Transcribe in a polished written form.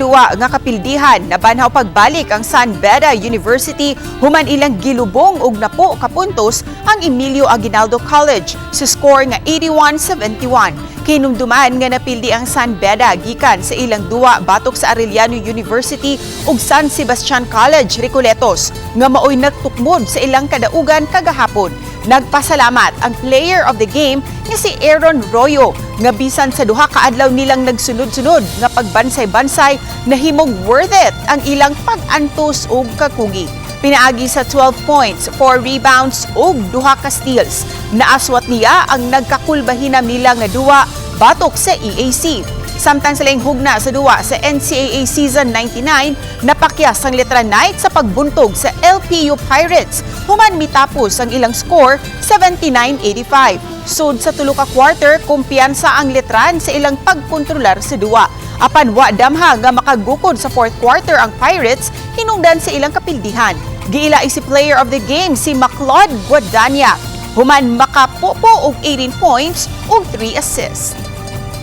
duwa nga kapildihan nabanhaw pagbalik ang San Beda University human ilang gilubong og napo ka puntos ang Emilio Aguinaldo College sa score nga 81-71. Kinumduman nga napildi ang San Beda gikan sa ilang duwa batok sa Arellano University ug San Sebastian College Recoletos nga maoy nagtukmod sa ilang kadaugan kagahapon. Nagpasalamat ang player of the game nga si Aaron Royo nga bisan sa duha ka adlaw nilang nagsunod-sunod nga pagbansay-bansay nahimong worth it ang ilang pag-antos ug kakugi. Pinaagi sa 12 points, 4 rebounds ug duha ka steals. Naaswat niya ang nagkakulbahina nila nga duwa batok sa EAC. Samtang silang hugna sa duwa sa NCAA Season 99, napakyas ang Letra Knight sa pagbuntog sa LPU Pirates. Human mitapos ang ilang score 79-85. Sud sa tulo ka quarter, kumpiyansa ang Letran sa ilang pagkontrolar sa duwa. Apan wa damha nga makagukod sa fourth quarter ang Pirates, hinungdan sa ilang kapildihan. Giilai si player of the game si Macleod Guadania. Human makapopo og 18 points ug 3 assists.